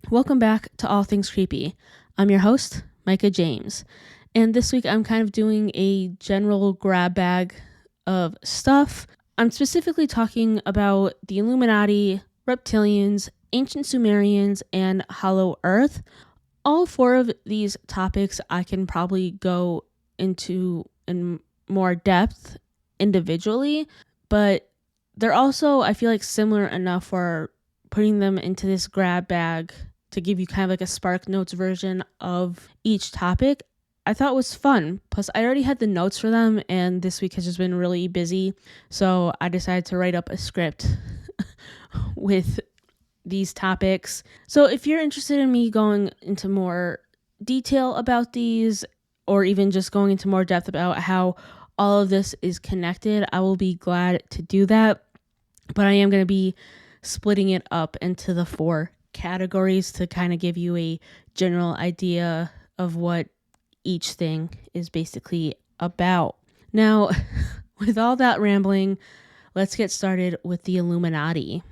Welcome back to All Things Creepy. I'm your host, Micah James, and this week I'm kind of doing a general grab bag of stuff. I'm specifically talking about the Illuminati, reptilians, ancient Sumerians, and Hollow Earth. All four of these topics I can probably go into in more depth individually, but they're also, I feel like, similar enough for putting them into this grab bag to give you kind of like a Spark Notes version of each topic. I thought was fun. Plus, I already had the notes for them, and this week has just been really busy. So I decided to write up a script with these topics. So if you're interested in me going into more detail about these, or even just going into more depth about how all of this is connected, I will be glad to do that. But I am going to be splitting it up into the four categories to kind of give you a general idea of what each thing is basically about. Now, with all that rambling, let's get started with the Illuminati.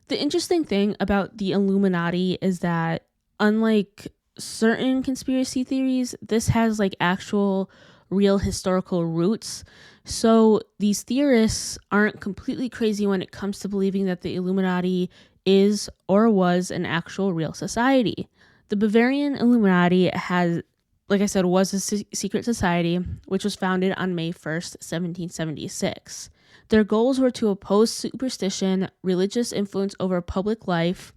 The interesting thing about the Illuminati is that, unlike certain conspiracy theories, this has like actual real historical roots. So these theorists aren't completely crazy when it comes to believing that the Illuminati is or was an actual real society. The Bavarian Illuminati has, like I said, was a secret society which was founded on May 1st, 1776. Their goals were to oppose superstition, religious influence over public life,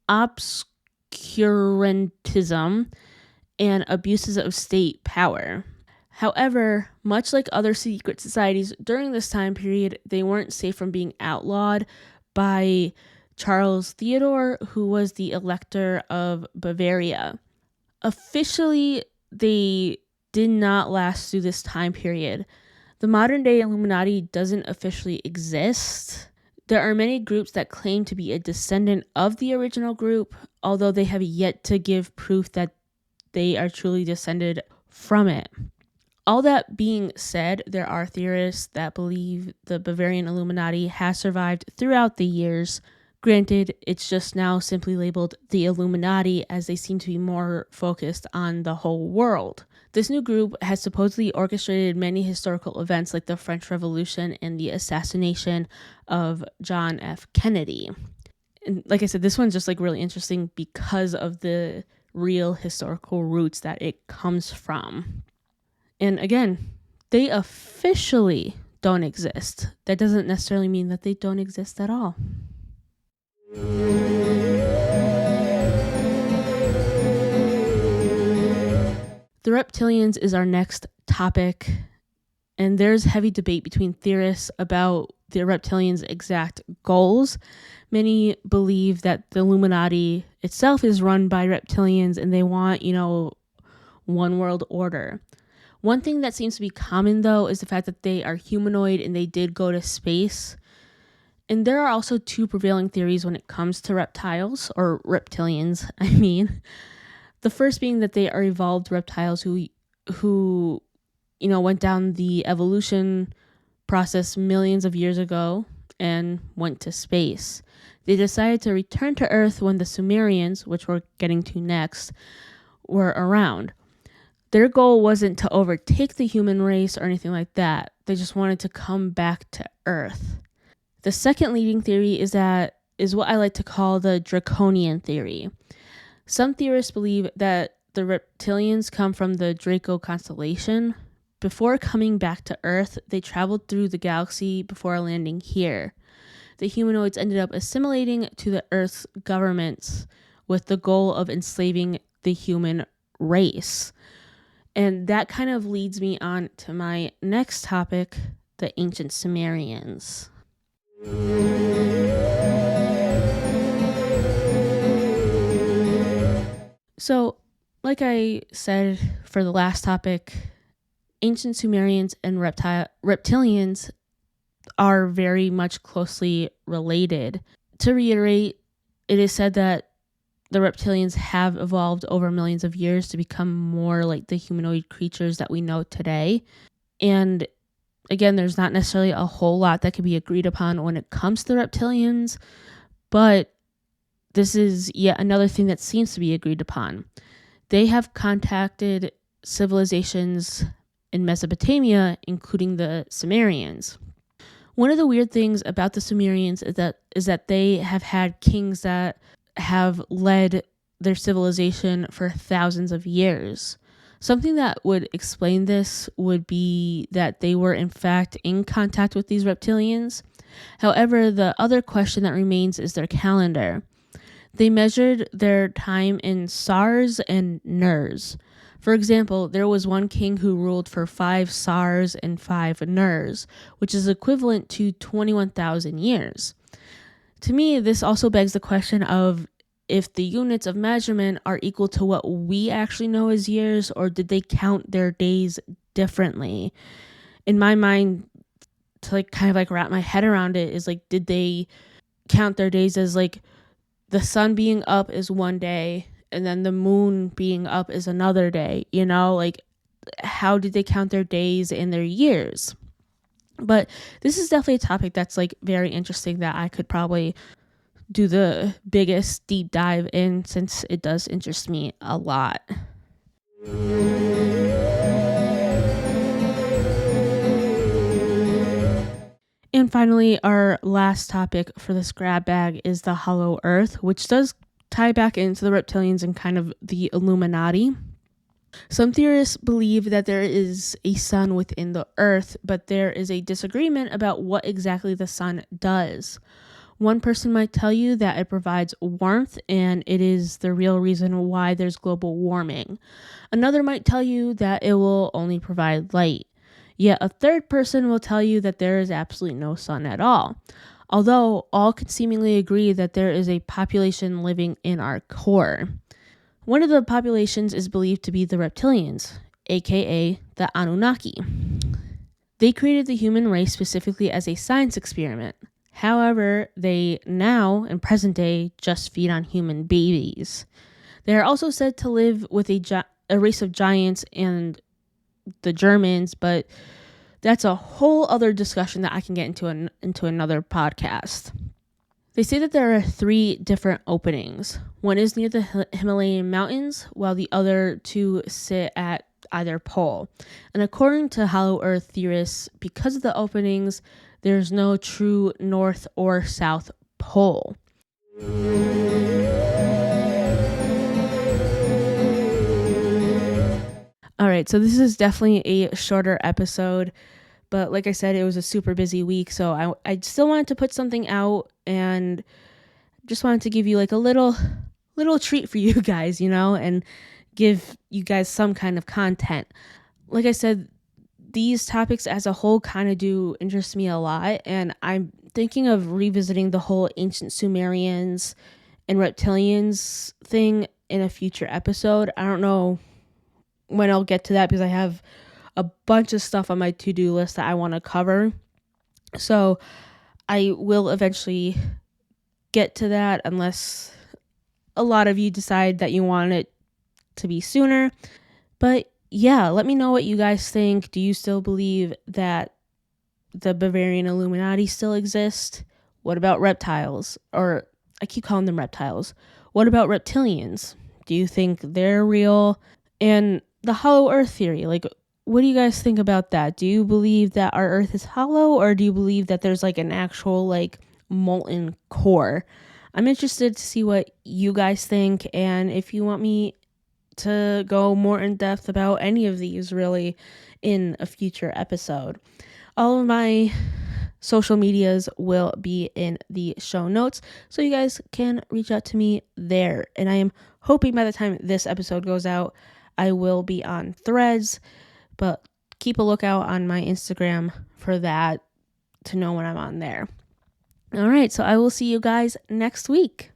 obscurantism, and abuses of state power. However, much like other secret societies during this time period, they weren't safe from being outlawed by Charles Theodore, who was the Elector of Bavaria. Officially, they did not last through this time period. The modern day Illuminati doesn't officially exist. There are many groups that claim to be a descendant of the original group, although they have yet to give proof that they are truly descended from it. All that being said, there are theorists that believe the Bavarian Illuminati has survived throughout the years. Granted, it's just now simply labeled the Illuminati, as they seem to be more focused on the whole world. This new group has supposedly orchestrated many historical events like the French Revolution and the assassination of John F. Kennedy. And like I said, this one's just like really interesting because of the real historical roots that it comes from. And again, they officially don't exist. That doesn't necessarily mean that they don't exist at all. The reptilians is our next topic, and there's heavy debate between theorists about the reptilians' exact goals. Many believe that the Illuminati itself is run by reptilians and they want, one world order. One thing that seems to be common, though, is the fact that they are humanoid and they did go to space. And there are also two prevailing theories when it comes to reptiles, or reptilians, I mean. The first being that they are evolved reptiles who went down the evolution process millions of years ago and went to space. They decided to return to Earth when the Sumerians, which we're getting to next, were around. Their goal wasn't to overtake the human race or anything like that. They just wanted to come back to Earth. The second leading theory is what I like to call the Draconian theory. Some theorists believe that the reptilians come from the Draco constellation. Before coming back to Earth, they traveled through the galaxy before landing here. The humanoids ended up assimilating to the Earth's governments with the goal of enslaving the human race. And that kind of leads me on to my next topic, the ancient Sumerians. So, like I said for the last topic, ancient Sumerians and reptilians are very much closely related. To reiterate, it is said that the reptilians have evolved over millions of years to become more like the humanoid creatures that we know today. And Again, there's not necessarily a whole lot that can be agreed upon when it comes to the reptilians, but this is yet another thing that seems to be agreed upon. They have contacted civilizations in Mesopotamia, including the Sumerians. One of the weird things about the Sumerians is that they have had kings that have led their civilization for thousands of years. Something that would explain this would be that they were in fact in contact with these reptilians. However, the other question that remains is their calendar. They measured their time in SARS and NERS. For example, there was one king who ruled for 5 SARS and 5 NERS, which is equivalent to 21,000 years. To me, this also begs the question of if the units of measurement are equal to what we actually know as years, or did they count their days differently? In my mind, to kind of wrap my head around it, is did they count their days as the sun being up is one day and then the moon being up is another day, how did they count their days and their years? But this is definitely a topic that's very interesting that I could probably do the biggest deep dive in, since it does interest me a lot. And finally, our last topic for this grab bag is the Hollow Earth, which does tie back into the reptilians and kind of the Illuminati. Some theorists believe that there is a sun within the Earth, but there is a disagreement about what exactly the sun does. One person might tell you that it provides warmth and it is the real reason why there's global warming. Another might tell you that it will only provide light. Yet a third person will tell you that there is absolutely no sun at all. Although all can seemingly agree that there is a population living in our core. One of the populations is believed to be the reptilians, aka the Anunnaki. They created the human race specifically as a science experiment. However, they now, in present day, just feed on human babies. They are also said to live with a race of giants and the Germans, but that's a whole other discussion that I can get into another podcast. They say that there are 3 different openings. One is near the Himalayan mountains, while the other 2 sit at either pole. And according to Hollow Earth theorists, because of the openings, there's no true north or south pole. All right, so this is definitely a shorter episode, but like I said, it was a super busy week, so I still wanted to put something out and just wanted to give you a little treat for you guys, and give you guys some kind of content. Like I said, these topics as a whole kind of do interest me a lot, and I'm thinking of revisiting the whole ancient Sumerians and reptilians thing in a future episode. I don't know when I'll get to that because I have a bunch of stuff on my to-do list that I want to cover. So I will eventually get to that unless a lot of you decide that you want it to be sooner. But yeah, let me know what you guys think. Do you still believe that the Bavarian Illuminati still exist? What about reptiles? Or I keep calling them reptiles. What about reptilians? Do you think they're real? And the hollow earth theory, what do you guys think about that? Do you believe that our earth is hollow, or do you believe that there's an actual molten core? I'm interested to see what you guys think, and if you want me to go more in depth about any of these really in a future episode. All of my social medias will be in the show notes, so you guys can reach out to me there. And I am hoping by the time this episode goes out, I will be on Threads, but keep a lookout on my Instagram for that to know when I'm on there. All right, so I will see you guys next week.